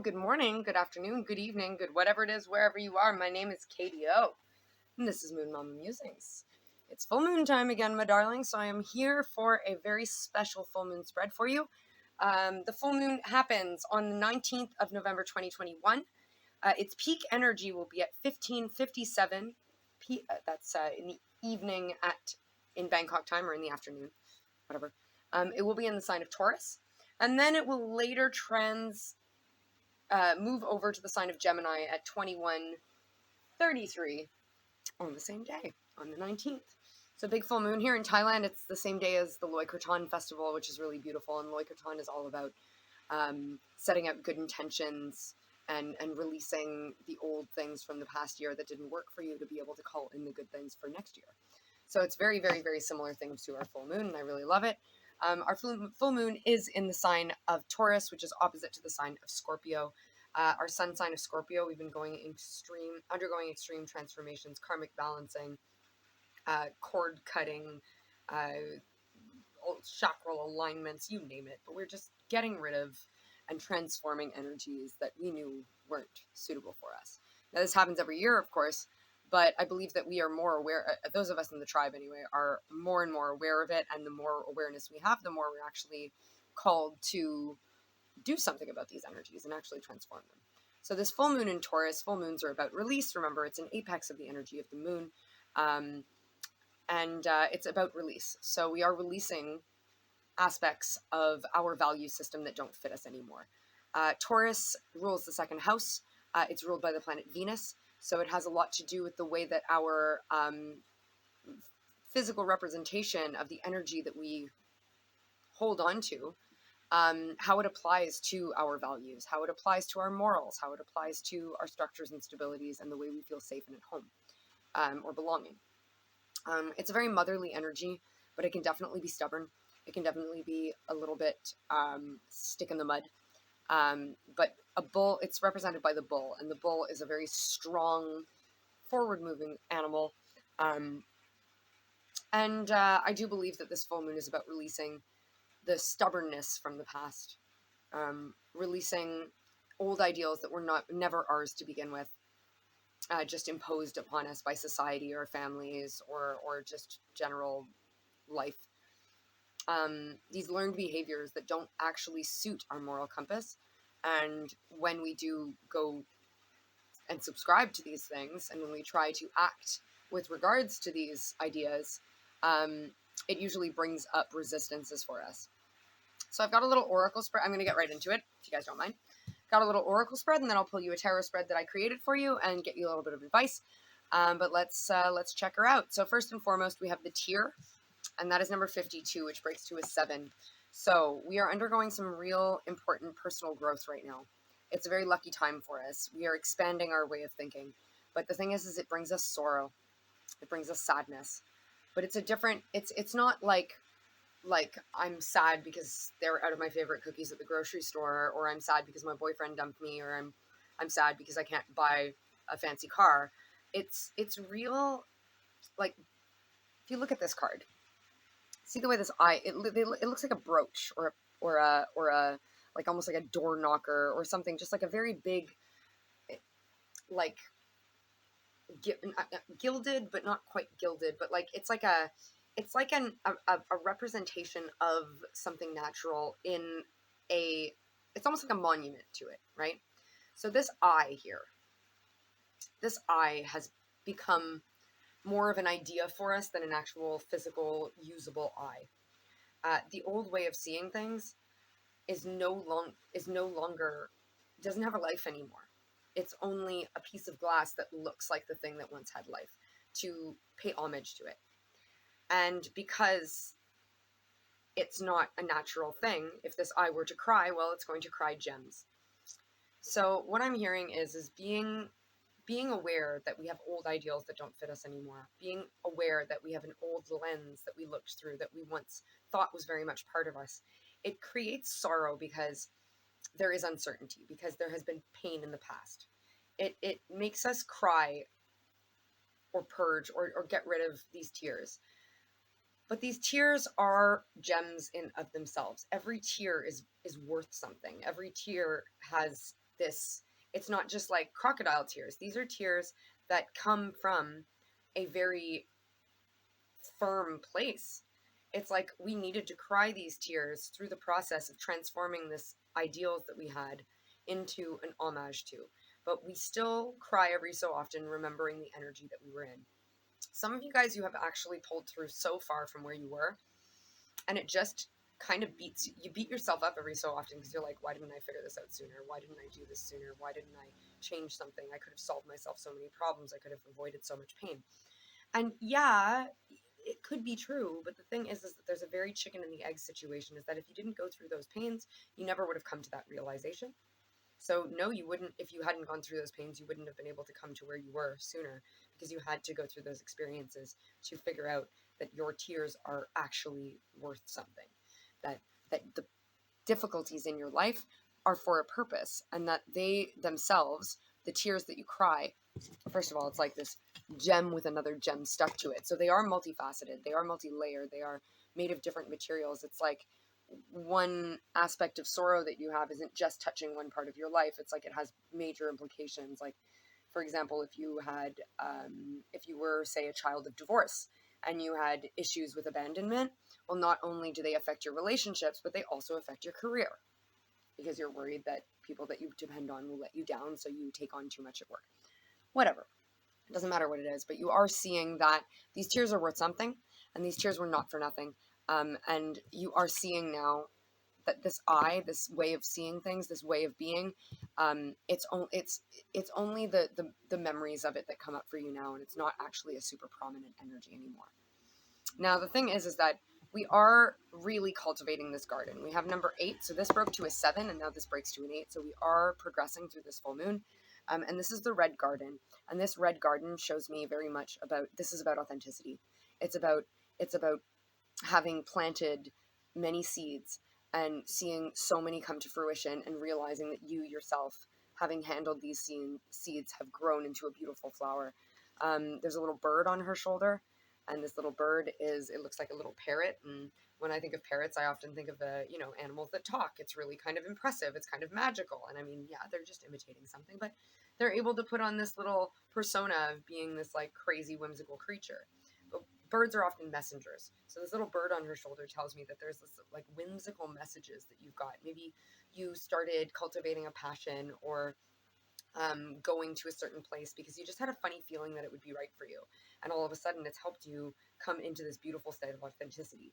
good morning, good afternoon, good evening, good whatever it is, wherever you are. My name is KDO, and this is Moon Mama Musings. It's full moon time again, my darling, so I am here for a very special full moon spread for you. The full moon happens on the 19th of November, 2021. Its peak energy will be at 15:57. That's in the evening in Bangkok time, or in the afternoon, whatever. It will be in the sign of Taurus, and then it will later move over to the sign of Gemini at 21:33 on the same day, on the 19th. So big full moon here in Thailand. It's the same day as the Loy Krathong festival, which is really beautiful. And Loy Krathong is all about setting out good intentions and releasing the old things from the past year that didn't work for you to be able to call in the good things for next year. So it's very, very, very similar things to our full moon, and I really love it. Our full moon is in the sign of Taurus, which is opposite to the sign of Scorpio. Our sun sign of Scorpio, we've been undergoing extreme transformations, karmic balancing, cord cutting, chakral alignments, you name it. But we're just getting rid of and transforming energies that we knew weren't suitable for us. Now, this happens every year, of course, but I believe that we are more aware, those of us in the tribe anyway, are more and more aware of it, and the more awareness we have, the more we're actually called to do something about these energies and actually transform them. So this full moon in Taurus, full moons are about release. Remember, it's an apex of the energy of the moon, and it's about release. So we are releasing aspects of our value system that don't fit us anymore. Taurus rules the second house. It's ruled by the planet Venus. So it has a lot to do with the way that our physical representation of the energy that we hold on to, how it applies to our values, how it applies to our morals, how it applies to our structures and stabilities, and the way we feel safe and at home or belonging. It's a very motherly energy, but it can definitely be stubborn. It can definitely be a little bit stick in the mud. But a bull, it's represented by the bull, and the bull is a very strong, forward-moving animal. And I do believe that this full moon is about releasing the stubbornness from the past, releasing old ideals that were never ours to begin with, just imposed upon us by society or families or just general life. These learned behaviors that don't actually suit our moral compass. And when we do go and subscribe to these things, and when we try to act with regards to these ideas, it usually brings up resistances for us. So I've got a little oracle spread. I'm going to get right into it, if you guys don't mind. Got a little oracle spread, and then I'll pull you a tarot spread that I created for you and get you a little bit of advice. But let's check her out. So first and foremost, we have the tier, and that is number 52, which breaks to a 7. So we are undergoing some real important personal growth right now. It's a very lucky time for us. We are expanding our way of thinking. But the thing is it brings us sorrow. It brings us sadness. But it's a different, it's not like I'm sad because they're out of my favorite cookies at the grocery store, or I'm sad because my boyfriend dumped me, or I'm sad because I can't buy a fancy car. It's real. Like, if you look at this card, see the way this eye, it looks like a brooch or a like almost like a door knocker or something, just like a very big, like gilded but not quite gilded, but like it's like a representation of something natural in it's almost like a monument to it, right? So this eye here, this eye has become more of an idea for us than an actual physical usable eye. The old way of seeing things is no longer, doesn't have a life anymore. It's only a piece of glass that looks like the thing that once had life, to pay homage to it. And because it's not a natural thing, if this eye were to cry, well, it's going to cry gems. So what I'm hearing is being aware that we have old ideals that don't fit us anymore, being aware that we have an old lens that we looked through that we once thought was very much part of us. It creates sorrow because there is uncertainty, because there has been pain in the past. It makes us cry or purge or get rid of these tears. But these tears are gems in of themselves. Every tear is worth something. Every tear has this, it's not just like crocodile tears. These are tears that come from a very firm place. It's like we needed to cry these tears through the process of transforming this ideals that we had into an homage to. But we still cry every so often, remembering the energy that we were in. Some of you guys, you have actually pulled through so far from where you were, and it just kind of you beat yourself up every so often because you're like, why didn't I figure this out sooner? Why didn't I do this sooner? Why didn't I change something? I could have solved myself so many problems. I could have avoided so much pain. And yeah, it could be true, but the thing is that there's a very chicken and the egg situation, is that if you didn't go through those pains, you never would have come to that realization. So no, you wouldn't, if you hadn't gone through those pains, you wouldn't have been able to come to where you were sooner, because you had to go through those experiences to figure out that your tears are actually worth something, that the difficulties in your life are for a purpose, and that they themselves, the tears that you cry, first of all, it's like this gem with another gem stuck to it. So they are multifaceted, they are multi-layered, they are made of different materials. It's like one aspect of sorrow that you have isn't just touching one part of your life. It's like it has major implications. Like, for example, if you were, say, a child of divorce and you had issues with abandonment, well, not only do they affect your relationships, but they also affect your career, because you're worried that people that you depend on will let you down, so you take on too much at work. Whatever. It doesn't matter what it is, but you are seeing that these tears are worth something, and these tears were not for nothing. And you are seeing now that this way of seeing things, this way of being, it's only the memories of it that come up for you now, and it's not actually a super prominent energy anymore. Now, the thing is that we are really cultivating this garden. We have number 8, so this broke to a 7, and now this breaks to an 8, so we are progressing through this full moon. And this is the red garden, and this red garden shows me very much this is about authenticity. It's about having planted many seeds and seeing so many come to fruition, and realizing that you yourself, having handled these seeds, have grown into a beautiful flower. There's a little bird on her shoulder, and this little bird it looks like a little parrot. And when I think of parrots, I often think of animals that talk. It's really kind of impressive. It's kind of magical. And I mean, yeah, they're just imitating something, but they're able to put on this little persona of being this like crazy, whimsical creature. But birds are often messengers. So this little bird on her shoulder tells me that there's this like whimsical messages that you've got. Maybe you started cultivating a passion, or going to a certain place because you just had a funny feeling that it would be right for you. And all of a sudden it's helped you come into this beautiful state of authenticity.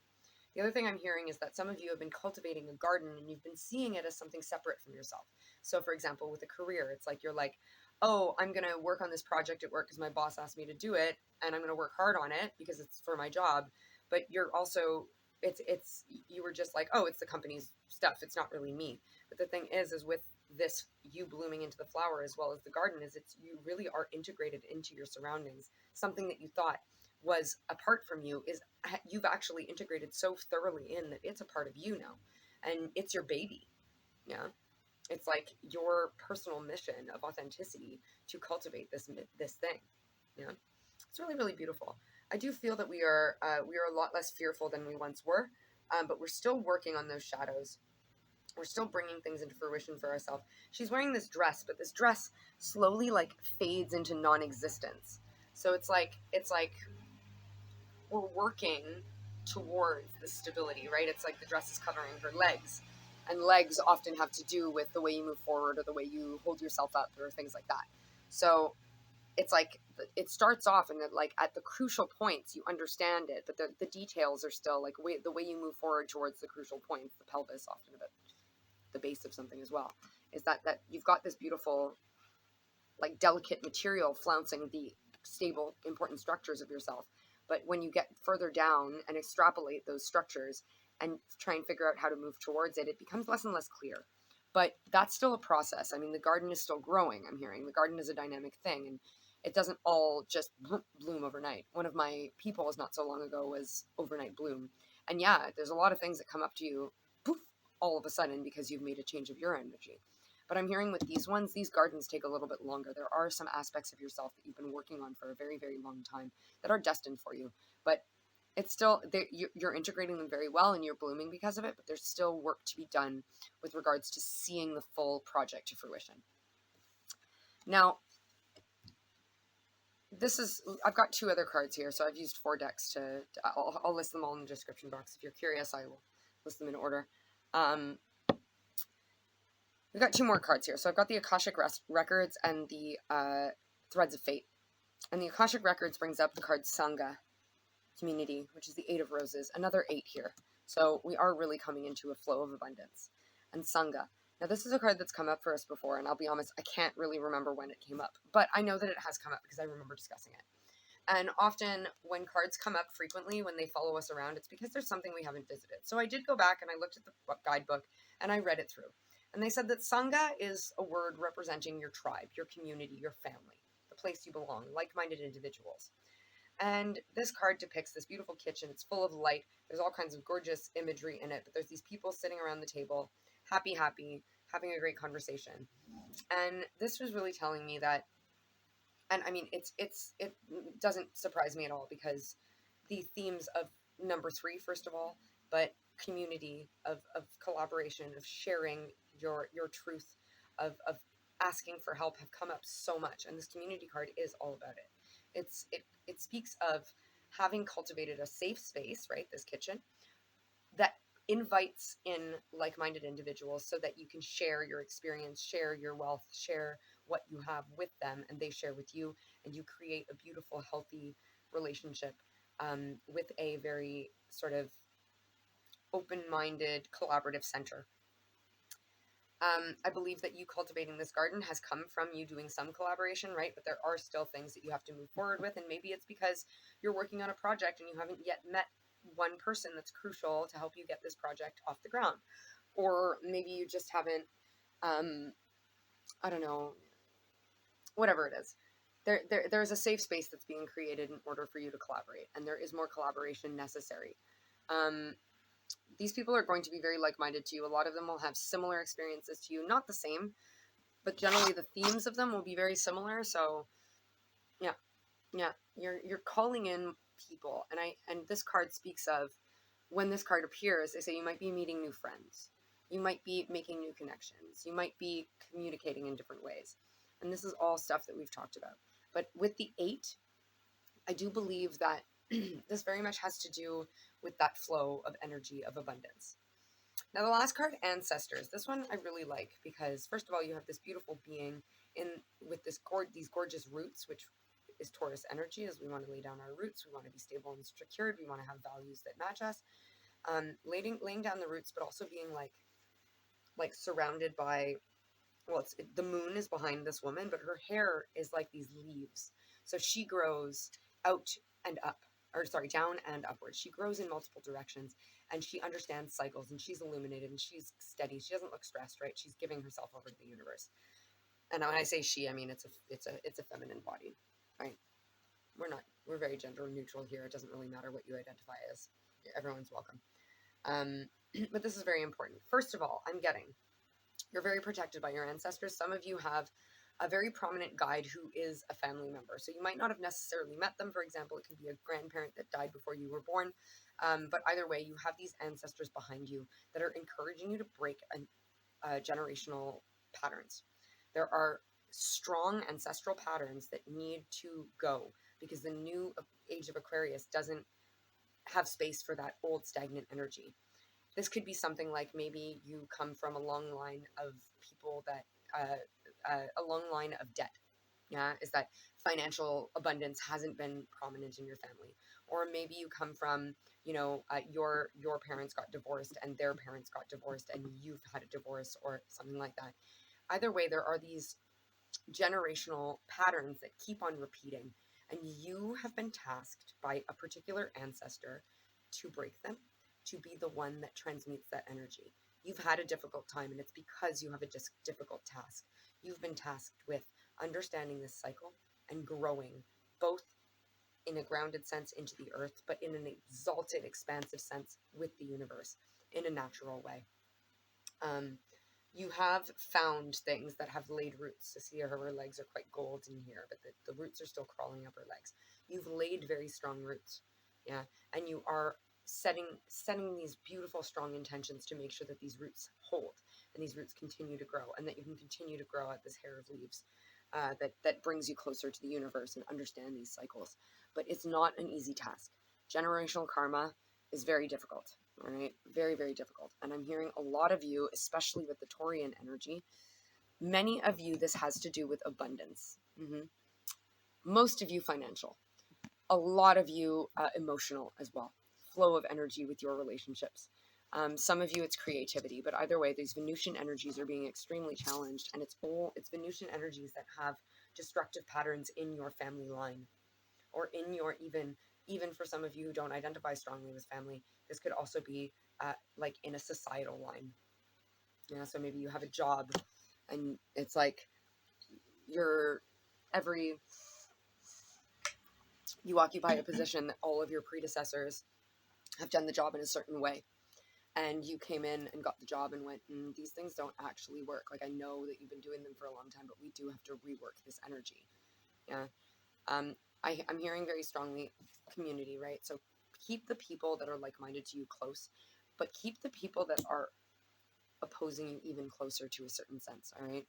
The other thing I'm hearing is that some of you have been cultivating a garden and you've been seeing it as something separate from yourself. So for example, with a career, it's like you're like, oh, I'm going to work on this project at work because my boss asked me to do it, and I'm going to work hard on it because it's for my job. But you're also, you were just like, oh, it's the company's stuff. It's not really me. But the thing is with this, you blooming into the flower as well as the garden, is you really are integrated into your surroundings. Something that you thought was apart from you you've actually integrated so thoroughly in that it's a part of you now, and it's your baby. Yeah, it's like your personal mission of authenticity to cultivate this thing. Yeah, it's really, really beautiful. I do feel that we are a lot less fearful than we once were, but we're still working on those shadows. We're still bringing things into fruition for ourselves. She's wearing this dress, but this dress slowly like fades into non-existence. So it's like we're working towards the stability, right? It's like the dress is covering her legs, and legs often have to do with the way you move forward or the way you hold yourself up or things like that. So it's like it starts off, and like at the crucial points you understand it, but the details are still like the way you move forward towards the crucial points, the pelvis, often a bit the base of something as well, is that you've got this beautiful like delicate material flouncing the stable, important structures of yourself. But when you get further down and extrapolate those structures and try and figure out how to move towards it, it becomes less and less clear. But that's still a process. I mean, the garden is still growing, I'm hearing. The garden is a dynamic thing, and it doesn't all just bloom overnight. One of my peoples not so long ago was overnight bloom. And yeah, there's a lot of things that come up to you, poof, all of a sudden because you've made a change of your energy. But I'm hearing with these ones, these gardens take a little bit longer. There are some aspects of yourself that you've been working on for a very, very long time that are destined for you. But it's still, you're integrating them very well and you're blooming because of it, but there's still work to be done with regards to seeing the full project to fruition. Now, I've got 2 other cards here, so I've used 4 decks I'll list them all in the description box. If you're curious, I will list them in order. We've got 2 more cards here. So I've got the Akashic Records and the Threads of Fate. And the Akashic Records brings up the card Sangha, community, which is the 8 of Roses, another 8 here. So we are really coming into a flow of abundance. And Sangha. Now, this is a card that's come up for us before, and I'll be honest, I can't really remember when it came up, but I know that it has come up because I remember discussing it. And often when cards come up frequently, when they follow us around, it's because there's something we haven't visited. So I did go back and I looked at the guidebook and I read it through. And they said that Sangha is a word representing your tribe, your community, your family, the place you belong, like-minded individuals. And this card depicts this beautiful kitchen. It's full of light. There's all kinds of gorgeous imagery in it, but there's these people sitting around the table, happy, having a great conversation. And this was really telling me that, and I mean, it doesn't surprise me at all, because the themes of number 3, first of all, but community, of collaboration, of sharing your truth, of asking for help have come up so much. And this community card is all about it. It speaks of having cultivated a safe space, right? This kitchen that invites in like-minded individuals so that you can share your experience, share your wealth, share what you have with them, and they share with you, and you create a beautiful, healthy relationship with a very sort of open-minded, collaborative center. I believe that you cultivating this garden has come from you doing some collaboration, right? But there are still things that you have to move forward with, and maybe it's because you're working on a project and you haven't yet met one person that's crucial to help you get this project off the ground. Or maybe you just haven't, I don't know, whatever it is. There's a safe space that's being created in order for you to collaborate, and there is more collaboration necessary. These people are going to be very like-minded to you. A lot of them will have similar experiences to you, not the same, but generally the themes of them will be very similar. So yeah, you're calling in people, and this card speaks of, when this card appears, they say you might be meeting new friends, you might be making new connections, you might be communicating in different ways, and this is all stuff that we've talked about. But with the 8, I do believe that this very much has to do with that flow of energy of abundance. Now, the last card, Ancestors. This one I really like because, first of all, you have this beautiful being with these gorgeous roots, which is Taurus energy, as we want to lay down our roots. We want to be stable and secured. We want to have values that match us. Laying down the roots, but also being like surrounded by, well, the moon is behind this woman, but her hair is like these leaves. So she grows out and up, or sorry, down and upwards. She grows in multiple directions, and she understands cycles, and she's illuminated, and she's steady. She doesn't look stressed, right? She's giving herself over to the universe. And when I say she, I mean it's a feminine body, right? We're very gender neutral here. It doesn't really matter what you identify as. Everyone's welcome. But this is very important. First of all, you're very protected by your ancestors. Some of you have a very prominent guide who is a family member. So you might not have necessarily met them. For example, it could be a grandparent that died before you were born. But either way, you have these ancestors behind you that are encouraging you to break generational patterns. There are strong ancestral patterns that need to go, because the new age of Aquarius doesn't have space for that old stagnant energy. This could be something like, maybe you come from a long line of people that, a long line of debt. Yeah, is that financial abundance hasn't been prominent in your family. Or maybe you come from, your parents got divorced and their parents got divorced and you've had a divorce or something like that. Either way, there are these generational patterns that keep on repeating, and you have been tasked by a particular ancestor to break them, to be the one that transmutes that energy. You've had a difficult time, and it's because you have a difficult task. You've been tasked with understanding this cycle and growing, both in a grounded sense into the earth, but in an exalted, expansive sense with the universe in a natural way. You have found things that have laid roots. To see her legs are quite golden here, but the roots are still crawling up her legs. You've laid very strong roots, yeah, and you are setting these beautiful, strong intentions to make sure that these roots hold and these roots continue to grow, and that you can continue to grow out this hair of leaves. that brings you closer to the universe and understand these cycles. But it's not an easy task. Generational karma is very difficult, all right? Very, very difficult. And I'm hearing a lot of you, especially with the Taurian energy, many of you, this has to do with abundance. Most of you financial. A lot of you emotional as well. Flow of energy with your relationships. Some of you it's creativity, but either way, these Venusian energies are being extremely challenged, and it's Venusian energies that have destructive patterns in your family line, or in your even for some of you who don't identify strongly with family, this could also be like in a societal line. Yeah, so maybe you have a job, and it's like you occupy a position that all of your predecessors have done the job in a certain way. And you came in and got the job and went, these things don't actually work. Like, I know that you've been doing them for a long time, but we do have to rework this energy. Yeah. I'm hearing very strongly community, right? So keep the people that are like-minded to you close, but keep the people that are opposing you even closer to a certain sense, all right?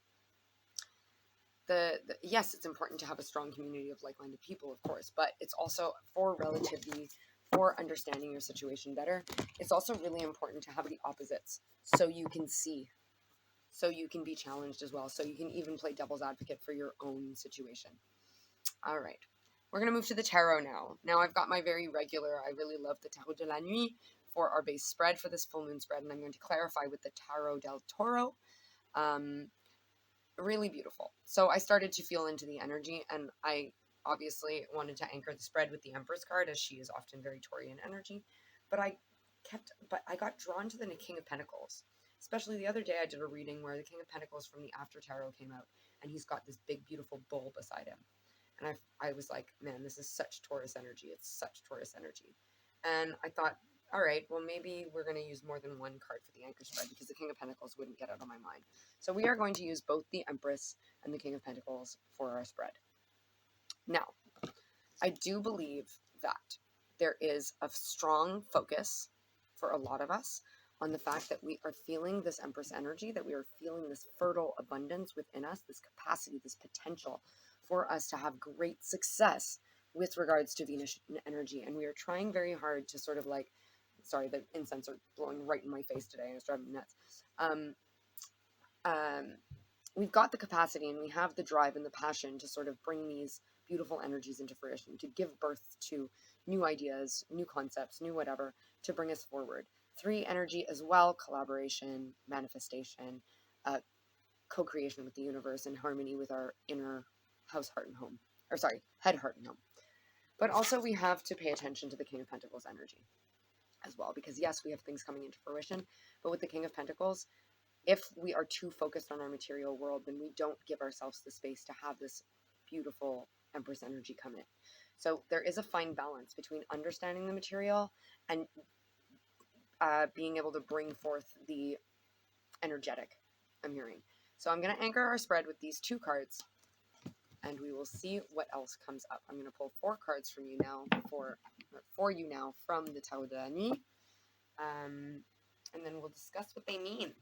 Yes, it's important to have a strong community of like-minded people, of course, but it's also for relativity, for understanding your situation better. It's also really important to have the opposites so you can see, so you can be challenged as well, so you can even play devil's advocate for your own situation. All right, we're going to move to the tarot now. Now I've got my very regular, I really love the Tarot de la Nuit for our base spread for this full moon spread, and I'm going to clarify with the Tarot del Toro. Really beautiful. So I started to feel into the energy, and I obviously wanted to anchor the spread with the Empress card, as she is often very Taurian energy, but I got drawn to the King of Pentacles. Especially the other day I did a reading where the King of Pentacles from the After Tarot came out, and he's got this big beautiful bull beside him, and I was like, man, this is such Taurus energy. It's such Taurus energy. And I thought, all right, well, maybe we're going to use more than one card for the anchor spread, because the King of Pentacles wouldn't get out of my mind. So we are going to use both the Empress and the King of Pentacles for our spread. Now, I do believe that there is a strong focus for a lot of us on the fact that we are feeling this Empress energy, that we are feeling this fertile abundance within us, this capacity, this potential for us to have great success with regards to Venus energy. And we are trying very hard to sort of like, sorry, the incense are blowing right in my face today, and it's driving me nuts. We've got the capacity and we have the drive and the passion to sort of bring these beautiful energies into fruition, to give birth to new ideas, new concepts, new whatever, to bring us forward. 3 energy as well, collaboration, manifestation, co-creation with the universe, and harmony with our inner house, heart, and home. Or sorry, head, heart, and home. But also we have to pay attention to the King of Pentacles energy as well, because yes, we have things coming into fruition, but with the King of Pentacles, if we are too focused on our material world, then we don't give ourselves the space to have this beautiful Empress energy come in. So there is a fine balance between understanding the material and being able to bring forth the energetic, I'm hearing. So I'm going to anchor our spread with these 2 cards, and we will see what else comes up. I'm going to pull 4 cards from you now, for you now, from the Tarot de la Nuit, and then we'll discuss what they mean.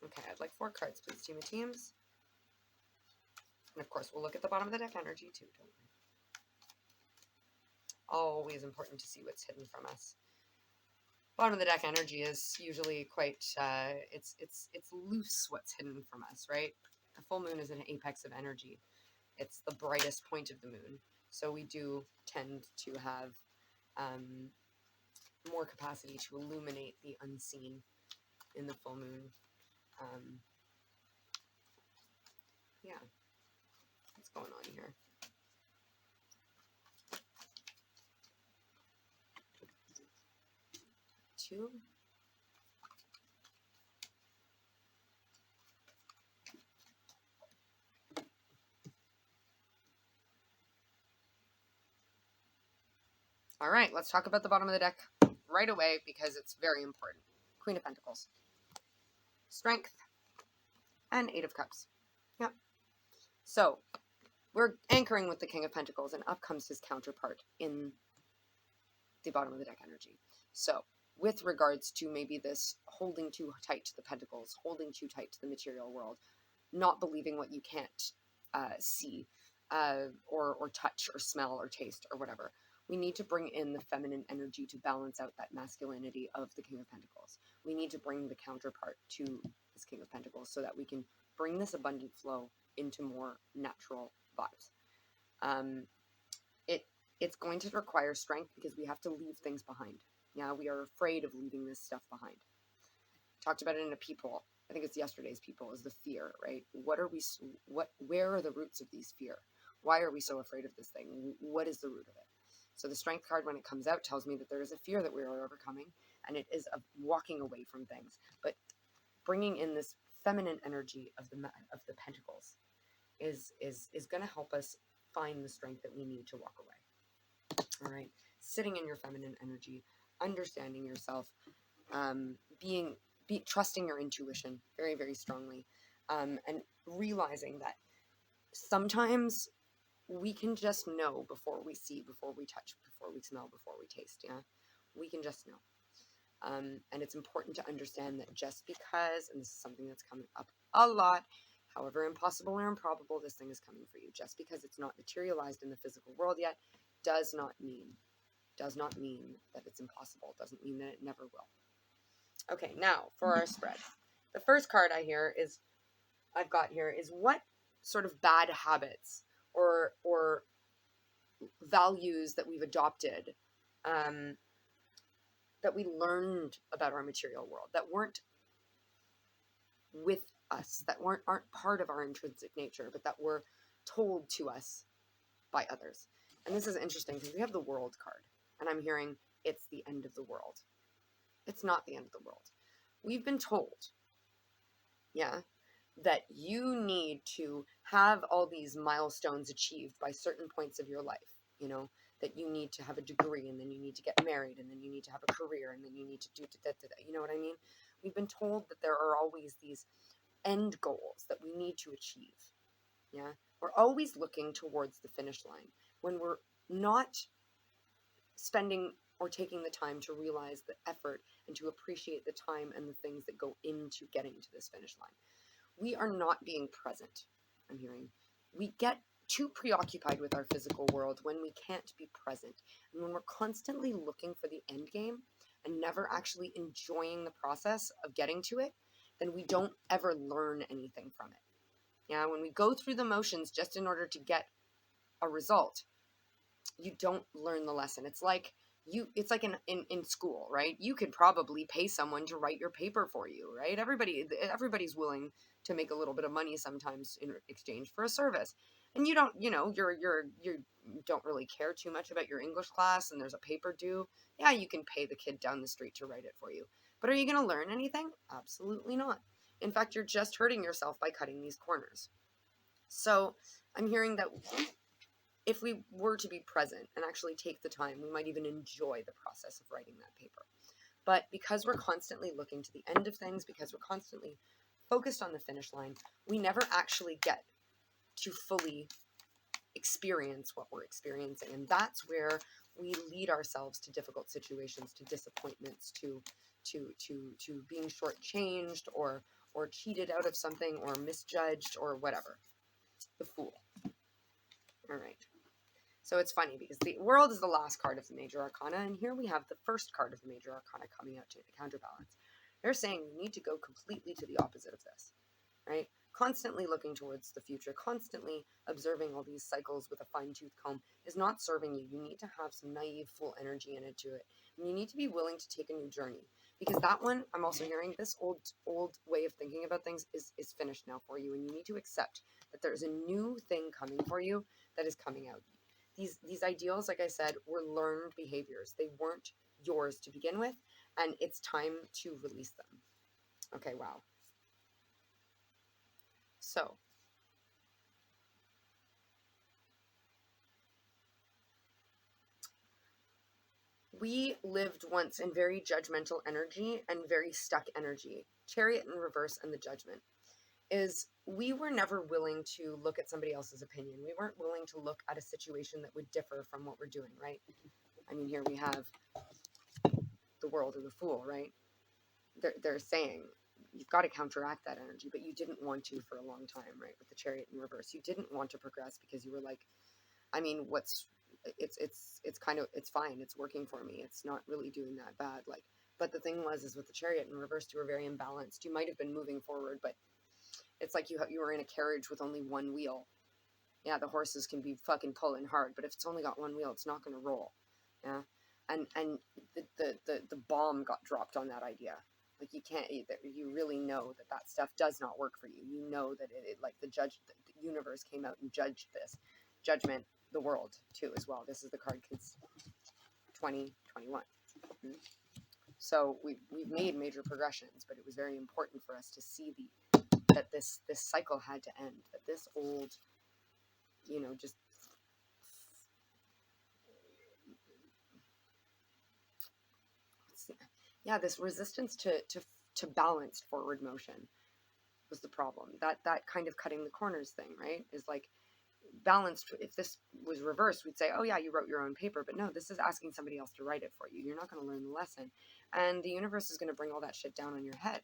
Okay, I'd like 4 cards, please, team of teams. And of course, we'll look at the bottom of the deck energy too, don't worry. Always important to see what's hidden from us. Bottom of the deck energy is usually quite, it's loose what's hidden from us, right? A full moon is an apex of energy. It's the brightest point of the moon. So we do tend to have more capacity to illuminate the unseen in the full moon. Yeah. What's going on here? Two. All right, let's talk about the bottom of the deck right away, because it's very important. Queen of Pentacles. Strength. And 8 of Cups. Yep. So, we're anchoring with the King of Pentacles, and up comes his counterpart in the bottom of the deck energy. So, with regards to maybe this holding too tight to the pentacles, holding too tight to the material world, not believing what you can't see or touch or smell or taste or whatever. We need to bring in the feminine energy to balance out that masculinity of the King of Pentacles. We need to bring the counterpart to this King of Pentacles so that we can bring this abundant flow into more natural vibes. It's going to require strength because we have to leave things behind. Yeah, we are afraid of leaving this stuff behind. Talked about it in a people. I think it's yesterday's people, is the fear, right? Where are the roots of these fear? Why are we so afraid of this thing? What is the root of it? So the strength card, when it comes out, tells me that there is a fear that we are overcoming, and it is of walking away from things, but bringing in this feminine energy of the pentacles is going to help us find the strength that we need to walk away. All right, sitting in your feminine energy, understanding yourself, trusting your intuition very, very strongly, and realizing that sometimes we can just know before we see, before we touch, before we smell, before we taste. Yeah, we can just know. And it's important to understand that just because, and this is something that's coming up a lot, however impossible or improbable this thing is coming for you, just because it's not materialized in the physical world yet, does not mean that it's impossible. Doesn't mean that it never will. Okay, now for our spread. The first card I've got here is what sort of bad habits or values that we've adopted, that we learned about our material world, that weren't with us, that aren't part of our intrinsic nature, but that were told to us by others. And this is interesting because we have the World card, and I'm hearing it's the end of the world. It's not the end of the world. We've been told, yeah, that you need to have all these milestones achieved by certain points of your life, you know, that you need to have a degree, and then you need to get married, and then you need to have a career, and then you need to do you know what I mean? We've been told that there are always these end goals that we need to achieve. Yeah, we're always looking towards the finish line when we're not spending or taking the time to realize the effort and to appreciate the time and the things that go into getting to this finish line. We are not being present, I'm hearing. We get too preoccupied with our physical world when we can't be present. And when we're constantly looking for the end game and never actually enjoying the process of getting to it, then we don't ever learn anything from it. Yeah, when we go through the motions just in order to get a result, you don't learn the lesson. It's like in school, right? You could probably pay someone to write your paper for you, right? Everybody's willing to make a little bit of money sometimes in exchange for a service. And you don't, you don't really care too much about your English class and there's a paper due. Yeah, you can pay the kid down the street to write it for you. But are you going to learn anything? Absolutely not. In fact, you're just hurting yourself by cutting these corners. So I'm hearing that if we were to be present and actually take the time, we might even enjoy the process of writing that paper. But because we're constantly looking to the end of things, because we're constantly focused on the finish line, we never actually get to fully experience what we're experiencing. And that's where we lead ourselves to difficult situations, to disappointments, to being shortchanged or cheated out of something or misjudged or whatever. The Fool. All right. So it's funny because the World is the last card of the Major Arcana, and here we have the first card of the Major Arcana coming out to counterbalance. They're saying we need to go completely to the opposite of this, right? Constantly looking towards the future, constantly observing all these cycles with a fine-tooth comb is not serving you. You need to have some naive, full energy in it to it, and you need to be willing to take a new journey. Because that one, I'm also hearing, this old way of thinking about things is finished now for you, and you need to accept that there's a new thing coming for you that is coming out. These ideals, like I said, were learned behaviors. They weren't yours to begin with, and it's time to release them. Okay, wow. So, we lived once in very judgmental energy and very stuck energy. Chariot in reverse and the Judgment is we were never willing to look at somebody else's opinion. We weren't willing to look at a situation that would differ from what we're doing, right? I mean, here we have the World or the Fool, right? They're saying you've got to counteract that energy, but you didn't want to for a long time, right? With the Chariot in reverse, you didn't want to progress because you were like, I mean, it's kind of, it's fine. It's working for me. It's not really doing that bad. Like, but the thing is with the Chariot in reverse, you were very imbalanced. You might have been moving forward, but it's like you were in a carriage with only one wheel. Yeah, the horses can be fucking pulling hard, but if it's only got one wheel, it's not going to roll. Yeah, and the bomb got dropped on that idea. Like, you can't, you really know that stuff does not work for you. You know that it like the universe came out and judged this. Judgment, the world too as well. This is the card kids 2021. So we've made major progressions, but it was very important for us to see that this cycle had to end, that this old, just this resistance to balanced forward motion was the problem. That kind of cutting the corners thing, right? Is like balanced. If this was reversed, we'd say, oh yeah, you wrote your own paper, but no, this is asking somebody else to write it for you. You're not going to learn the lesson, and the universe is going to bring all that shit down on your head.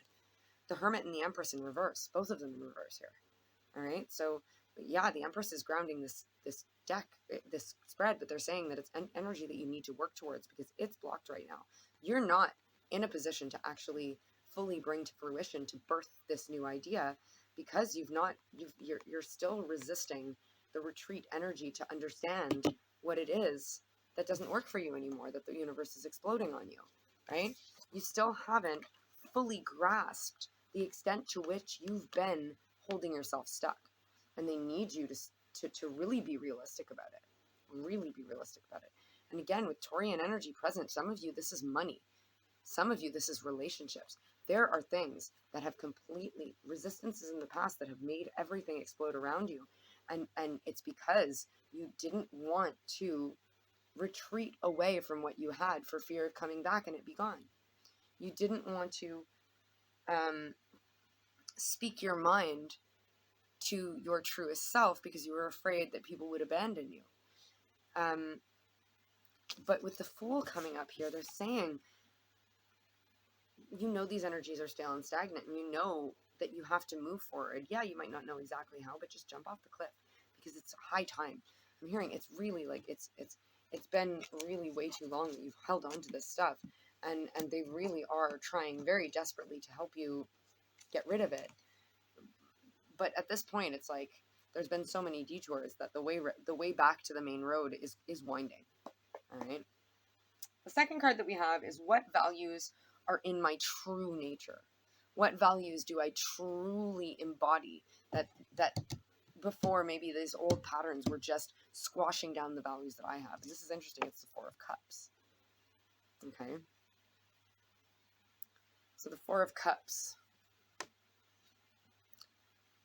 The Hermit and the Empress in reverse, both of them in reverse here. All right, so yeah, the Empress is grounding this deck, this spread, but they're saying that it's an energy that you need to work towards because it's blocked right now. You're not in a position to actually fully bring to fruition, to birth this new idea, because you're still resisting the retreat energy to understand what it is that doesn't work for you anymore, that the universe is exploding on you, right? You still haven't fully grasped the extent to which you've been holding yourself stuck, and they need you to really be realistic about it. And again, with Taurian energy present, some of you, this is money. Some of you, this is relationships. There are things that have completely, resistances in the past that have made everything explode around you. And it's because you didn't want to retreat away from what you had for fear of coming back and it be gone. You didn't want to speak your mind to your truest self because you were afraid that people would abandon you. But with the Fool coming up here, they're saying, these energies are stale and stagnant, and you know that you have to move forward. Yeah, you might not know exactly how, but just jump off the cliff because it's high time. I'm hearing it's really like it's been really way too long that you've held on to this stuff, and they really are trying very desperately to help you get rid of it. But at this point, it's like there's been so many detours that the way back to the main road is winding. All right. The second card that we have is what values are in my true nature. What values do I truly embody that before maybe these old patterns were just squashing down the values that I have. And this is interesting. It's the Four of Cups. Okay. So the Four of Cups.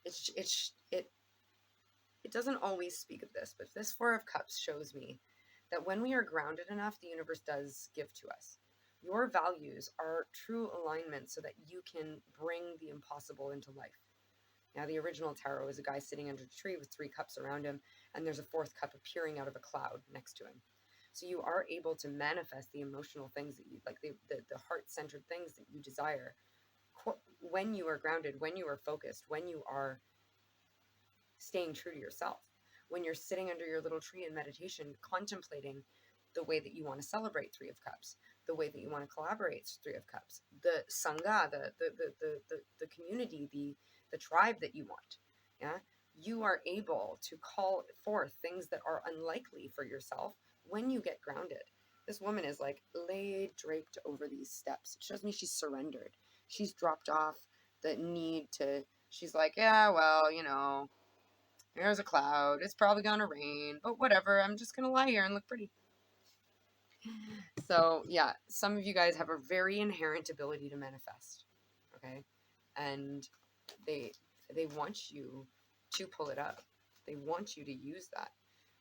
It doesn't always speak of this, but this Four of Cups shows me that when we are grounded enough, the universe does give to us. Your values are true alignment so that you can bring the impossible into life. Now, the original tarot is a guy sitting under a tree with 3 cups around him, and there's a 4th cup appearing out of a cloud next to him. So you are able to manifest the emotional things that you like, the heart-centered things that you desire when you are grounded, when you are focused, when you are staying true to yourself, when you're sitting under your little tree in meditation, contemplating the way that you want to celebrate 3 of Cups, the way that you want to collaborate 3 of Cups, the sangha, the community, the tribe that you want. Yeah, you are able to call forth things that are unlikely for yourself when you get grounded. This woman is like laid draped over these steps. It shows me she's surrendered. She's dropped off the need to, she's like, yeah, well, there's a cloud. It's probably going to rain, but whatever. I'm just going to lie here and look pretty. So, yeah, some of you guys have a very inherent ability to manifest, okay? And they want you to pull it up. They want you to use that.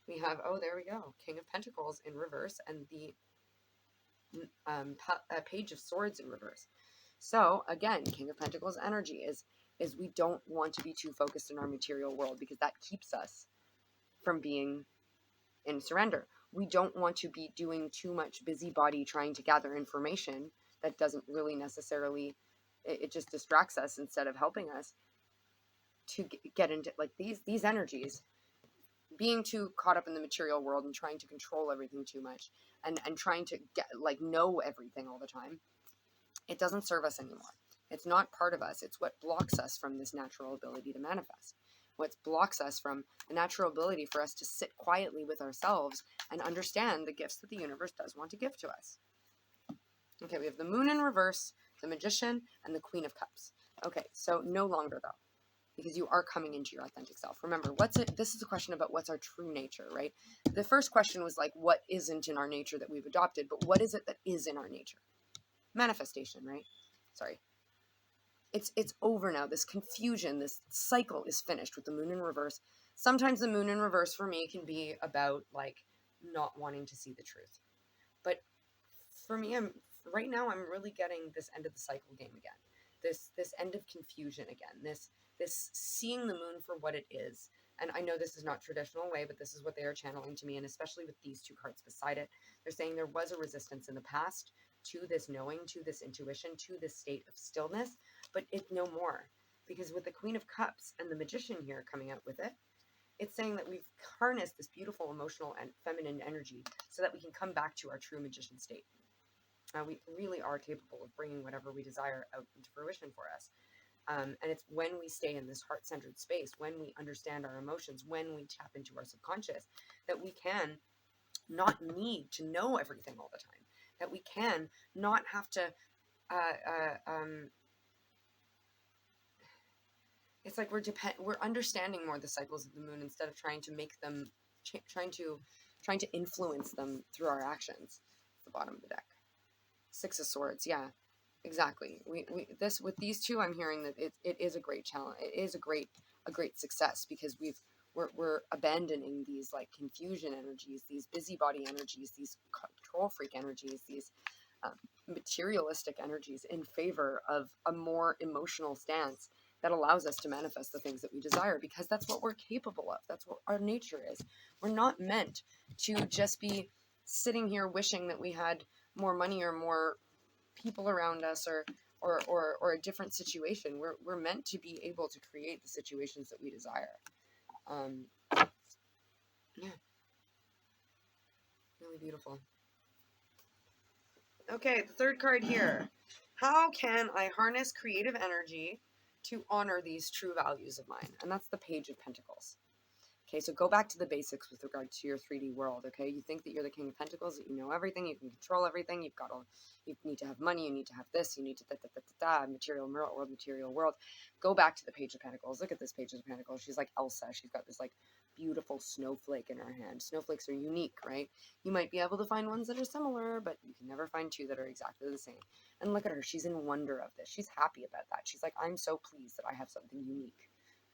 We have, oh, there we go, King of Pentacles in reverse and the Page of Swords in reverse. So, again, King of Pentacles energy is we don't want to be too focused in our material world because that keeps us from being in surrender. We don't want to be doing too much busybody trying to gather information that doesn't really necessarily it just distracts us instead of helping us to get into like these energies. Being too caught up in the material world and trying to control everything too much, and trying to get like know everything all the time, it doesn't serve us anymore. It's not part of us. It's what blocks us from this natural ability to manifest. What blocks us from the natural ability for us to sit quietly with ourselves and understand the gifts that the universe does want to give to us. Okay, we have the Moon in reverse, the Magician, and the Queen of Cups. Okay, so no longer though, because you are coming into your authentic self. Remember, this is a question about what's our true nature, right? The first question was like, what isn't in our nature that we've adopted, but what is it that is in our nature? Manifestation, right? Sorry. It's over now. This confusion, this cycle is finished with the Moon in reverse. Sometimes the Moon in reverse for me can be about like not wanting to see the truth. But for me, right now I'm really getting this end of the cycle game again. This end of confusion again. This seeing the moon for what it is. And I know this is not traditional way, but this is what they are channeling to me, and especially with these two cards beside it. They're saying there was a resistance in the past to this knowing, to this intuition, to this state of stillness, but it's no more. Because with the Queen of Cups and the Magician here coming out with it, it's saying that we've harnessed this beautiful emotional and feminine energy so that we can come back to our true magician state. We really are capable of bringing whatever we desire out into fruition for us. And it's when we stay in this heart-centered space, when we understand our emotions, when we tap into our subconscious, that we can not need to know everything all the time, that we can not have to, it's like we're understanding more the cycles of the moon instead of trying to make them, trying to influence them through our actions. It's the bottom of the deck. Six of Swords, yeah. Exactly. This with these two, I'm hearing that it is a great challenge. It is a great success because we're abandoning these like confusion energies, these busybody energies, these control freak energies, these materialistic energies in favor of a more emotional stance that allows us to manifest the things that we desire, because that's what we're capable of. That's what our nature is. We're not meant to just be sitting here wishing that we had more money or more people around us or a different situation. We're meant to be able to create the situations that we desire. Yeah, really beautiful. Okay, the third card here. How can I harness creative energy to honor these true values of mine? And that's the Page of Pentacles. Okay, so go back to the basics with regard to your 3D world, okay? You think that you're the King of Pentacles, that you know everything, you can control everything, you need to have money, you need to have this, you need to material world. Go back to the Page of Pentacles. Look at this Page of Pentacles. She's like Elsa. She's got this like beautiful snowflake in her hand. Snowflakes are unique, right? You might be able to find ones that are similar, but you can never find two that are exactly the same. And look at her. She's in wonder of this. She's happy about that. She's like, I'm so pleased that I have something unique.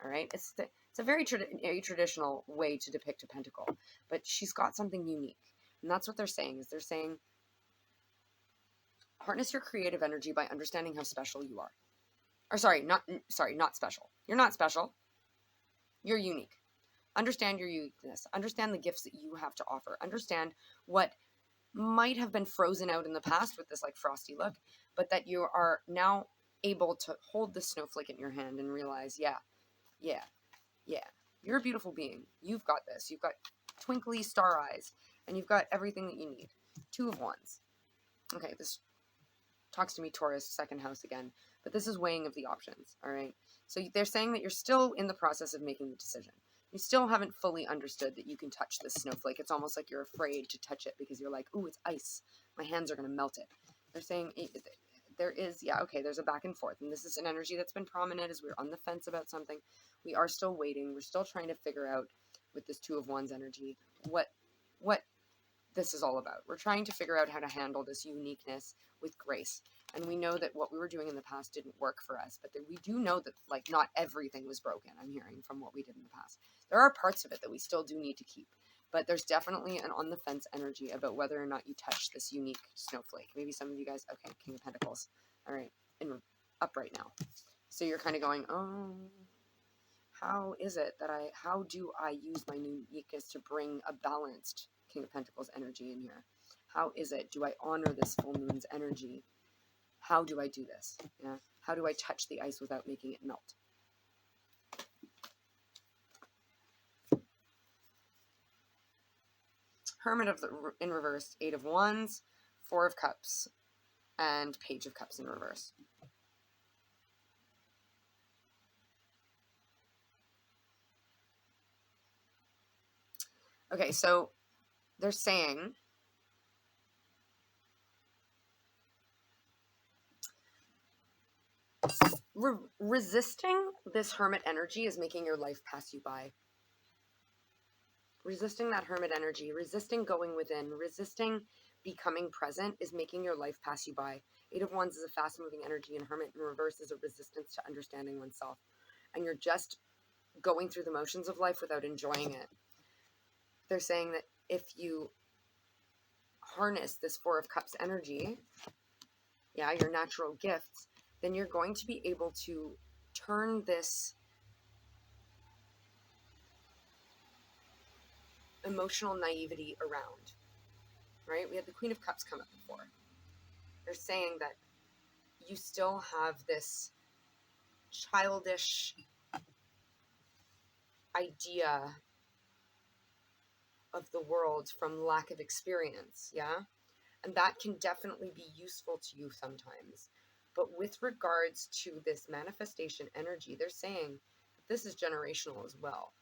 All right, it's a very traditional way to depict a pentacle, but she's got something unique, and that's what they're saying. Is they're saying harness your creative energy by understanding how special you are. Or not special. You're not special. You're unique. Understand your uniqueness. Understand the gifts that you have to offer. Understand what might have been frozen out in the past with this like frosty look, but that you are now able to hold the snowflake in your hand and realize, yeah, you're a beautiful being. You've got this. You've got twinkly star eyes, and you've got everything that you need. Two of Wands. Okay, this talks to me, Taurus, second house again, but this is weighing of the options, all right? So they're saying that you're still in the process of making the decision. You still haven't fully understood that you can touch this snowflake. It's almost like you're afraid to touch it because you're like, ooh, it's ice. My hands are going to melt it. They're saying there's a back and forth, and this is an energy that's been prominent as we're on the fence about something. We are still waiting. We're still trying to figure out with this Two of Wands energy what this is all about. We're trying to figure out how to handle this uniqueness with grace. And we know that what we were doing in the past didn't work for us, but we do know that like not everything was broken. I'm hearing from what we did in the past. There are parts of it that we still do need to keep, but there's definitely an on the fence energy about whether or not you touch this unique snowflake. Maybe some of you guys, okay, King of Pentacles. All right, up right now. So you're kind of going, oh, how do I use my uniqueness to bring a balanced King of Pentacles energy in here? How is it? Do I honor this full moon's energy? How do I do this? Yeah. How do I touch the ice without making it melt? Hermit in reverse, 8 of Wands, 4 of Cups, and Page of Cups in reverse. Okay, so they're saying resisting this hermit energy is making your life pass you by. Resisting that hermit energy, resisting going within, resisting becoming present is making your life pass you by. 8 of Wands is a fast-moving energy, and Hermit in reverse is a resistance to understanding oneself. And you're just going through the motions of life without enjoying it. They're saying that if you harness this 4 of Cups energy, yeah, your natural gifts, then you're going to be able to turn this emotional naivety around, right? We had the Queen of Cups come up before. They're saying that you still have this childish idea of the world from lack of experience, yeah? And that can definitely be useful to you sometimes. But with regards to this manifestation energy, they're saying that this is generational as well.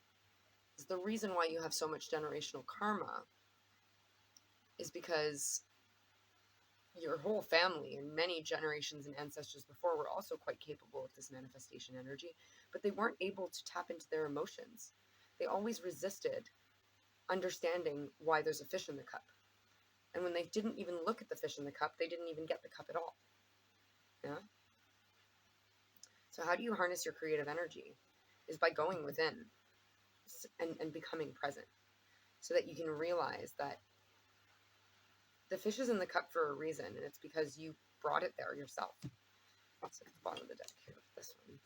It's the reason why you have so much generational karma is because your whole family and many generations and ancestors before were also quite capable of this manifestation energy, but they weren't able to tap into their emotions. They always resisted understanding why there's a fish in the cup. And when they didn't even look at the fish in the cup, they didn't even get the cup at all. Yeah? So how do you harness your creative energy? Is by going within and becoming present, so that you can realize that the fish is in the cup for a reason, and it's because you brought it there yourself. That's at the bottom of the deck here. This one.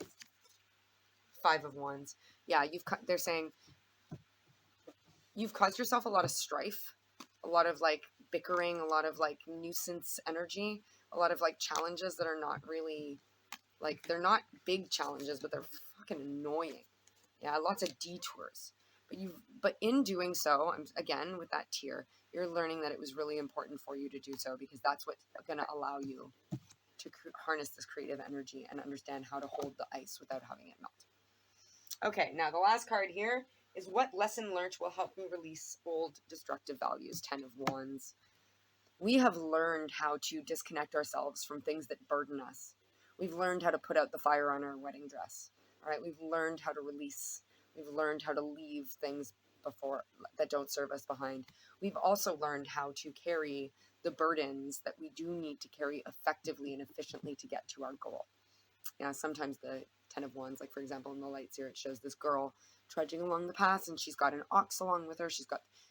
5 of Wands. Yeah, they're saying you've caused yourself a lot of strife, a lot of like bickering, a lot of like nuisance energy, a lot of like challenges that are not really like, they're not big challenges, but they're fucking annoying. Yeah, lots of detours. But in doing so, again with that tier, you're learning that it was really important for you to do so, because that's what's going to allow you to harness this creative energy and understand how to hold the ice without having it melt. Okay, now the last card here is what lesson learned will help me release old destructive values. 10 of Wands. We have learned how to disconnect ourselves from things that burden us. We've learned how to put out the fire on our wedding dress. All right, we've learned how to release. We've learned how to leave things before that don't serve us behind. We've also learned how to carry the burdens that we do need to carry effectively and efficiently to get to our goal. Yeah, sometimes the 10 of Wands, like for example in the lights here, it shows this girl trudging along the path, and she's got an ox along with her.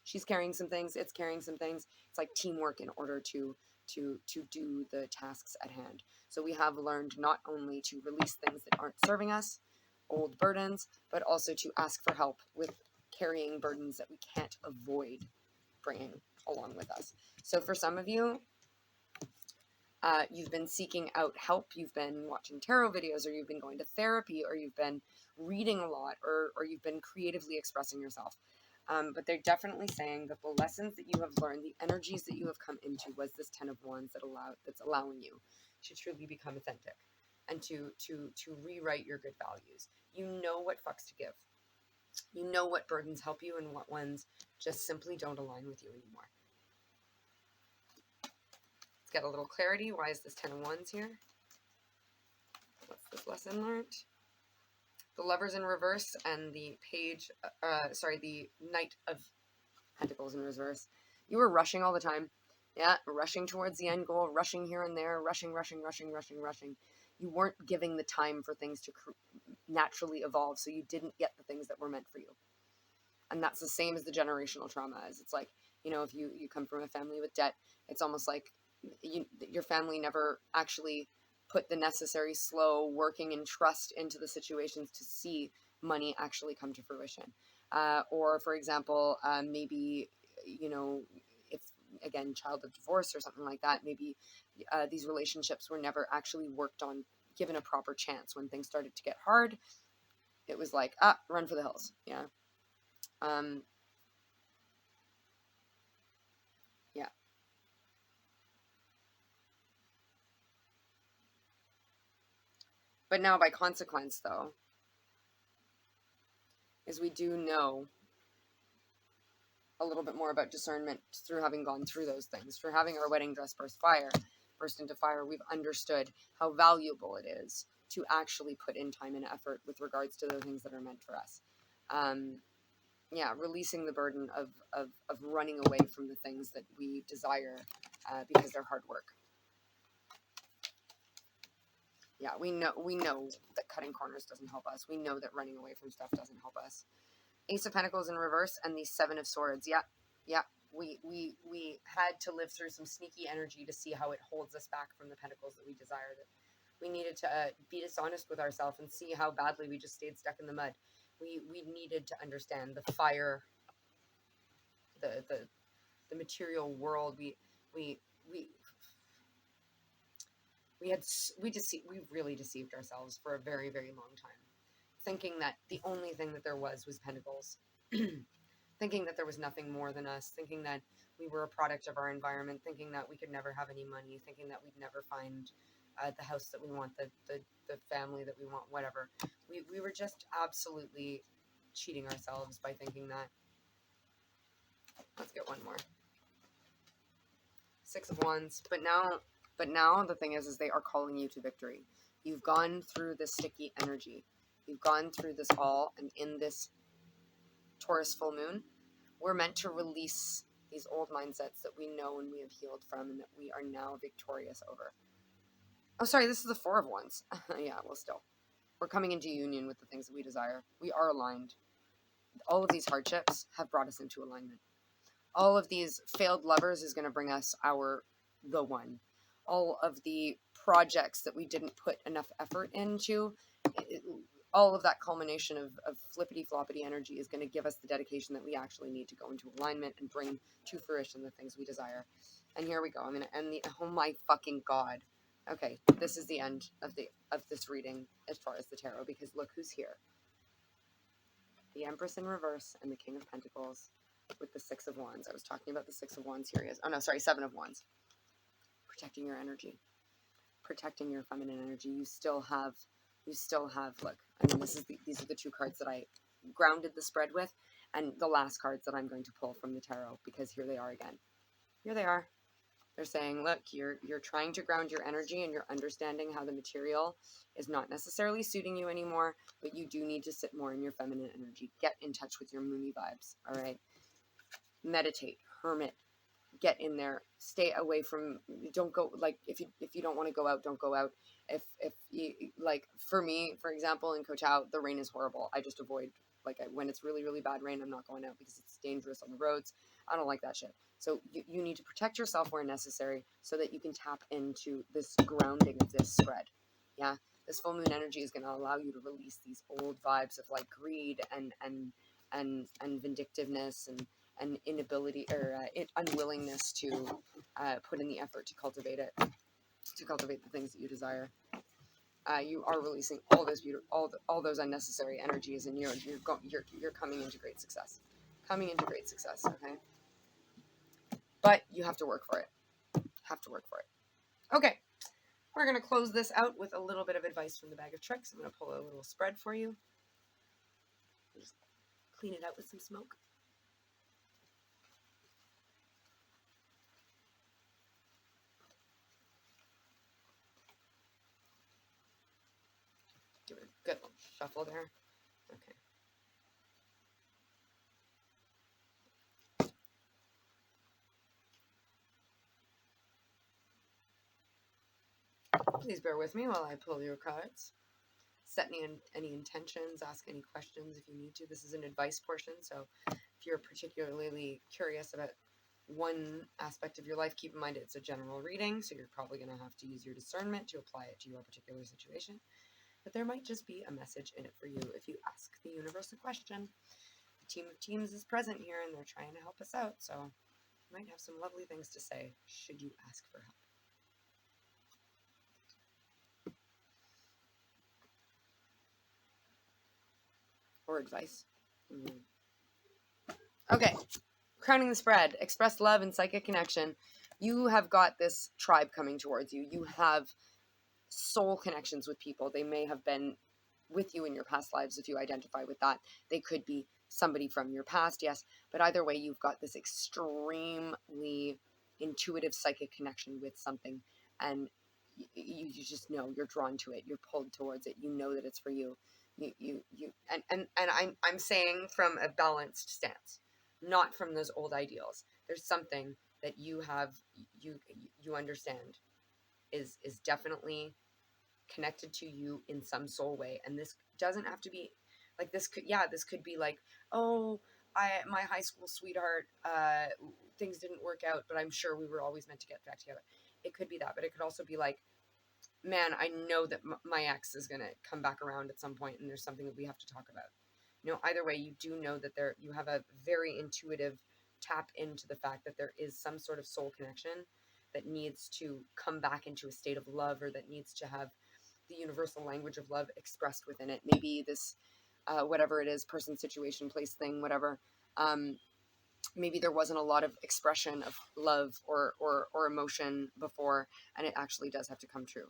She's carrying some things. It's carrying some things. It's like teamwork in order to do the tasks at hand. So we have learned not only to release things that aren't serving us, old burdens, but also to ask for help with carrying burdens that we can't avoid bringing along with us. So for some of you, you've been seeking out help, you've been watching tarot videos, or you've been going to therapy, or you've been reading a lot, or you've been creatively expressing yourself. But they're definitely saying that the lessons that you have learned, the energies that you have come into, was this 10 of Wands that's allowing you to truly become authentic and to rewrite your good values. You know what fucks to give. You know what burdens help you and what ones just simply don't align with you anymore. Get a little clarity. Why is this 10 of Wands here? What's this lesson learned? The Lovers in reverse and the the Knight of Pentacles in reverse. You were rushing all the time. Yeah, rushing towards the end goal, rushing here and there, rushing. You weren't giving the time for things to naturally evolve, so you didn't get the things that were meant for you. And that's the same as the generational trauma is. It's like, if you come from a family with debt, it's almost like your family never actually put the necessary slow working and trust into the situations to see money actually come to fruition. Or for example, maybe, if again, child of divorce or something like that, maybe these relationships were never actually worked on given a proper chance. When things started to get hard, it was like, run for the hills. Yeah. Yeah. But now by consequence, though, is we do know a little bit more about discernment through having gone through those things. For having our wedding dress burst into fire, we've understood how valuable it is to actually put in time and effort with regards to the things that are meant for us. Yeah, releasing the burden of running away from the things that we desire because they're hard work. Yeah, we know that cutting corners doesn't help us. We know that running away from stuff doesn't help us. Ace of Pentacles in reverse and the Seven of Swords. Yeah. We had to live through some sneaky energy to see how it holds us back from the pentacles that we desire. That we needed to be dishonest with ourselves and see how badly we just stayed stuck in the mud. We needed to understand the fire, the material world. We really deceived ourselves for a very, very long time, thinking that the only thing that there was pentacles, thinking that there was nothing more than us, thinking that we were a product of our environment, thinking that we could never have any money, thinking that we'd never find the house that we want, the family that we want, whatever. We were just absolutely cheating ourselves by thinking that. Let's get one more. Six of Wands. But now the thing is they are calling you to victory. You've gone through this sticky energy. You've gone through this all, and in this Taurus full moon, we're meant to release these old mindsets that we know and we have healed from and that we are now victorious over. Oh, sorry, this is the Four of Wands. Yeah, well, still. We're coming into union with the things that we desire. We are aligned. All of these hardships have brought us into alignment. All of these failed lovers is going to bring us the one. All of the projects that we didn't put enough effort into, all of that culmination of flippity-floppity energy is going to give us the dedication that we actually need to go into alignment and bring to fruition the things we desire. And here we go. I'm going to end oh my fucking God. Okay, this is the end of this reading as far as the tarot, because look who's here. The Empress in reverse and the King of Pentacles with the Six of Wands. I was talking about the Six of Wands. Here he is. Oh no, sorry, Seven of Wands. Protecting your energy. Protecting your feminine energy. You still have, look, I mean, these are the two cards that I grounded the spread with, and the last cards that I'm going to pull from the tarot, because here they are again. Here they are. They're saying, look, you're trying to ground your energy and you're understanding how the material is not necessarily suiting you anymore, but you do need to sit more in your feminine energy. Get in touch with your moony vibes, all right? Meditate, hermit, get in there, stay away from, don't go, like, if you don't want to go out, don't go out. If you, like, for me, for example, in Koh the rain is horrible. I just avoid, like, when it's really, really bad rain, I'm not going out because it's dangerous on the roads. I don't like that shit. So you need to protect yourself where necessary so that you can tap into this grounding of this spread. Yeah, this full moon energy is going to allow you to release these old vibes of like greed and vindictiveness and inability or unwillingness to put in the effort to cultivate it, to cultivate the things that you desire. You are releasing all those all those unnecessary energies, and you're coming into great success. Coming into great success, okay? But you have to work for it. Have to work for it. Okay, we're going to close this out with a little bit of advice from the bag of tricks. I'm going to pull a little spread for you. Just clean it out with some smoke. Give it a good little shuffle there. Okay. Please bear with me while I pull your cards. Set any intentions, ask any questions if you need to. This is an advice portion, so if you're particularly curious about one aspect of your life, keep in mind it's a general reading, so you're probably going to have to use your discernment to apply it to your particular situation. But there might just be a message in it for you if you ask the universe a question. The team of teams is present here, and they're trying to help us out, so you might have some lovely things to say should you ask for help. or advice. Okay, crowning the spread, express love and psychic connection. You have got this tribe coming towards you. You have soul connections with people. They may have been with you in your past lives if you identify with that. They could be somebody from your past, yes, but either way, you've got this extremely intuitive psychic connection with something, and you just know, you're drawn to it, you're pulled towards it, you know that it's for you. And I'm saying from a balanced stance, not from those old ideals. There's something that you have, you understand is definitely connected to you in some soul way. And this doesn't have to be like, this could be like, oh, my high school sweetheart, things didn't work out, but I'm sure we were always meant to get back together. It could be that, but it could also be like, man, I know that my ex is gonna come back around at some point, and there's something that we have to talk about. Either way, you do know that you have a very intuitive tap into the fact that there is some sort of soul connection that needs to come back into a state of love, or that needs to have the universal language of love expressed within it. Maybe this, whatever it is, person, situation, place, thing, whatever. Maybe there wasn't a lot of expression of love or emotion before, and it actually does have to come true.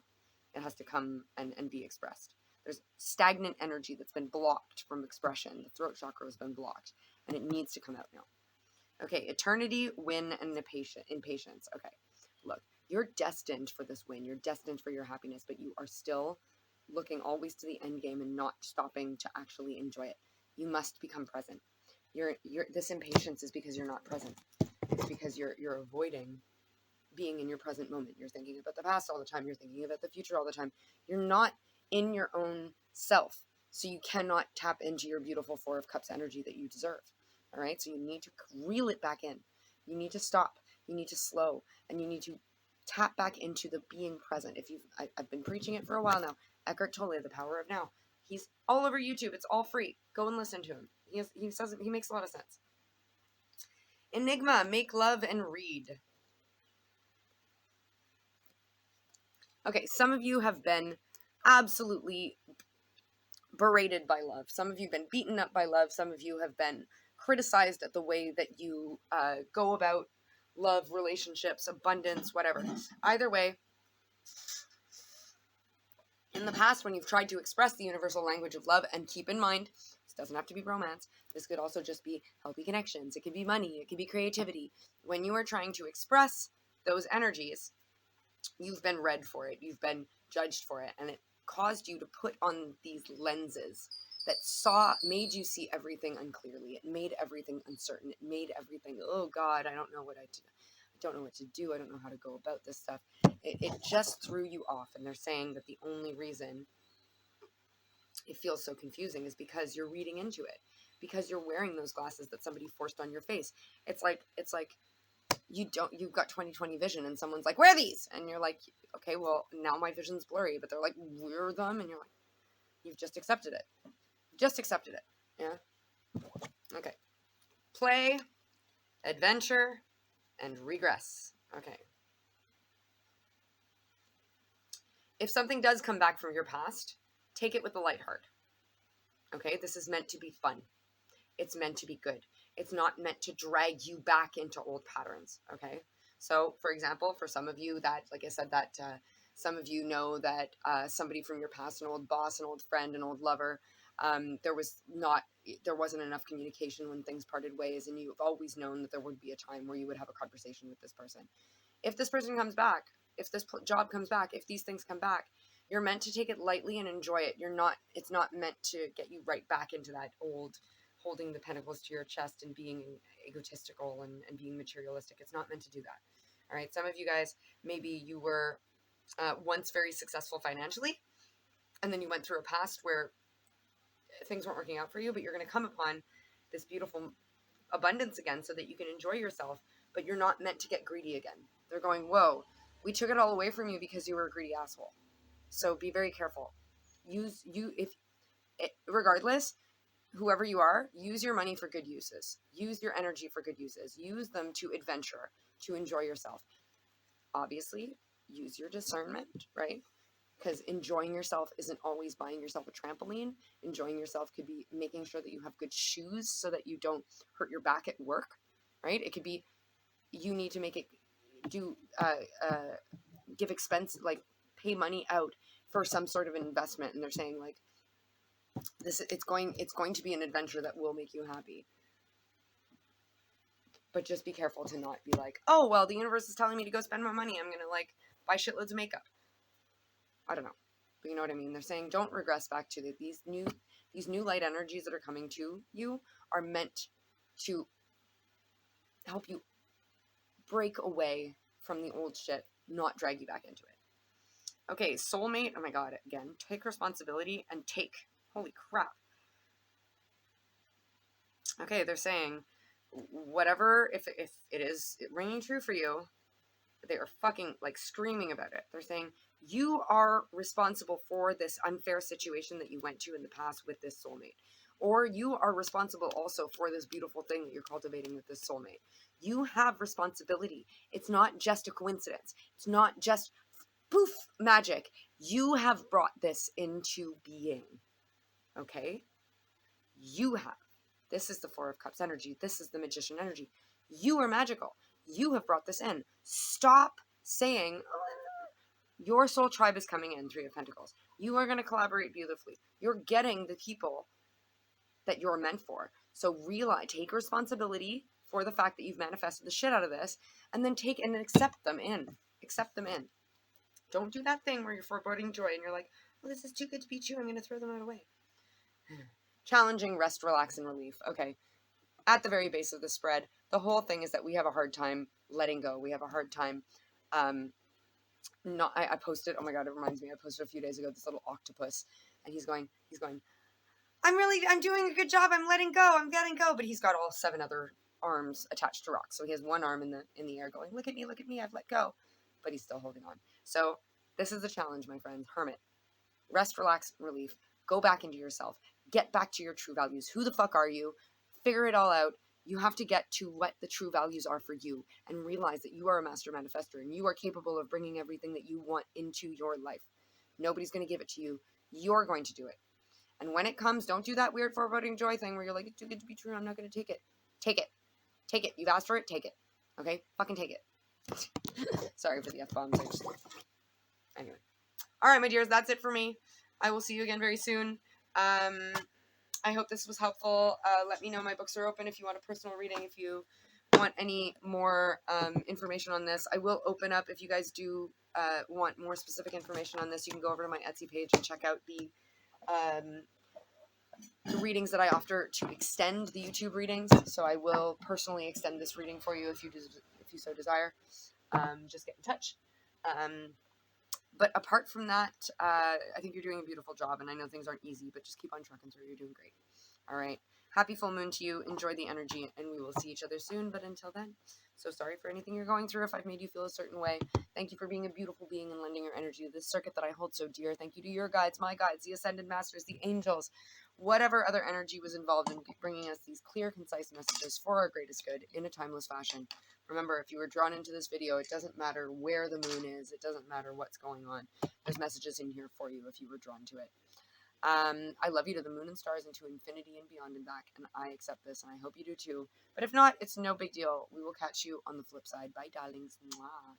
It has to come and be expressed. There's stagnant energy that's been blocked from expression. The throat chakra has been blocked, and it needs to come out now. Okay, eternity, win, and impatience. Okay, look, you're destined for this win. You're destined for your happiness, but you are still looking always to the end game and not stopping to actually enjoy it. You must become present. This impatience is because you're not present. It's because you're avoiding being in your present moment. You're thinking about the past all the time. You're thinking about the future all the time. You're not in your own self. So you cannot tap into your beautiful Four of Cups energy that you deserve. All right. So you need to reel it back in. You need to stop. You need to slow, and you need to tap back into the being present. I've been preaching it for a while now. Eckhart Tolle, The Power of Now. He's all over YouTube. It's all free. Go and listen to him. He makes a lot of sense. Enigma, make love and read. Okay, some of you have been absolutely berated by love. Some of you have been beaten up by love. Some of you have been criticized at the way that you go about love, relationships, abundance, whatever. Either way, in the past, when you've tried to express the universal language of love, and keep in mind, this doesn't have to be romance. This could also just be healthy connections. It could be money. It could be creativity. When you are trying to express those energies, you've been read for it. You've been judged for it. And it caused you to put on these lenses that made you see everything unclearly. It made everything uncertain. It made everything, oh God, I don't know what to do. I don't know how to go about this stuff. It just threw you off. And they're saying that the only reason it feels so confusing is because you're reading into it, because you're wearing those glasses that somebody forced on your face. It's like you've got 20/20 vision, and someone's like, wear these, and you're like, okay, well, now my vision's blurry, but they're like, wear them, and you're like, you've just accepted it. Yeah. Okay. Play, adventure, and regress. Okay. If something does come back from your past, take it with a light heart. Okay, this is meant to be fun. It's meant to be good. It's not meant to drag you back into old patterns. Okay, so for example, for some of you that, like I said, that some of you know that somebody from your past, an old boss, an old friend, an old lover, there wasn't enough communication when things parted ways, and you've always known that there would be a time where you would have a conversation with this person. If this person comes back, if this job comes back, if these things come back, you're meant to take it lightly and enjoy it. It's not meant to get you right back into that old holding the pentacles to your chest and being egotistical and being materialistic. It's not meant to do that. All right. Some of you guys, maybe you were once very successful financially, and then you went through a past where things weren't working out for you, but you're going to come upon this beautiful abundance again so that you can enjoy yourself, but you're not meant to get greedy again. They're going, whoa, we took it all away from you because you were a greedy asshole. So be very careful. Regardless, whoever you are, use your money for good uses. Use your energy for good uses. Use them to adventure, to enjoy yourself. Obviously, use your discernment, right? Because enjoying yourself isn't always buying yourself a trampoline. Enjoying yourself could be making sure that you have good shoes so that you don't hurt your back at work, right? It could be you need to make it give expense, like pay money out for some sort of an investment, and they're saying like it's going to be an adventure that will make you happy. But just be careful to not be like, oh well, the universe is telling me to go spend my money, I'm gonna like buy shitloads of makeup. I don't know, but you know what I mean. They're saying don't regress back to that. These new light energies that are coming to you are meant to help you break away from the old shit, not drag you back into it. Okay, soulmate. Oh my god, again, take responsibility and take. Holy crap. Okay, they're saying whatever, if it is ringing true for you, they are fucking like screaming about it. They're saying you are responsible for this unfair situation that you went to in the past with this soulmate. Or you are responsible also for this beautiful thing that you're cultivating with this soulmate. You have responsibility. It's not just a coincidence. It's not just poof magic. You have brought this into being. Okay? You have. This is the Four of Cups energy. This is the Magician energy. You are magical. You have brought this in. Stop saying, your soul tribe is coming in, Three of Pentacles. You are going to collaborate beautifully. You're getting the people that you're meant for. So take responsibility for the fact that you've manifested the shit out of this, and then take and accept them in. Accept them in. Don't do that thing where you're foreboding joy and you're like, oh, this is too good to be true. I'm going to throw them out away. Challenging, rest, relax, and relief. Okay. At the very base of the spread, the whole thing is that we have a hard time letting go. We have a hard time I posted, oh my god, it reminds me, I posted a few days ago this little octopus, and he's going, I'm doing a good job, I'm letting go, but he's got all 7 other arms attached to rocks. So he has one arm in the air going, look at me, I've let go. But he's still holding on. So this is the challenge, my friends. Hermit. Rest, relax, relief. Go back into yourself. Get back to your true values. Who the fuck are you? Figure it all out. You have to get to what the true values are for you and realize that you are a master manifestor and you are capable of bringing everything that you want into your life. Nobody's going to give it to you. You're going to do it. And when it comes, don't do that weird foreboding joy thing where you're like, it's too good to be true, I'm not going to take it. Take it. Take it. You've asked for it, take it. Okay? Fucking take it. Sorry for the F-bombs. Anyway. Alright, my dears, that's it for me. I will see you again very soon. I hope this was helpful. Let me know. My books are open if you want a personal reading, if you want any more information on this. I will open up, if you guys do want more specific information on this, you can go over to my Etsy page and check out the readings that I offer to extend the YouTube readings. So I will personally extend this reading for you if you so desire. Just get in touch. But apart from that, I think you're doing a beautiful job, and I know things aren't easy, but just keep on trucking through. You're doing great. All right. Happy full moon to you. Enjoy the energy, and we will see each other soon. But until then, so sorry for anything you're going through if I've made you feel a certain way. Thank you for being a beautiful being and lending your energy to this circuit that I hold so dear. Thank you to your guides, my guides, the Ascended Masters, the angels, whatever other energy was involved in bringing us these clear, concise messages for our greatest good in a timeless fashion. Remember, if you were drawn into this video, it doesn't matter where the moon is. It doesn't matter what's going on. There's messages in here for you if you were drawn to it. I love you to the moon and stars and to infinity and beyond and back, and I accept this, and I hope you do too. But if not, it's no big deal. We will catch you on the flip side. Bye, darlings. Mwah.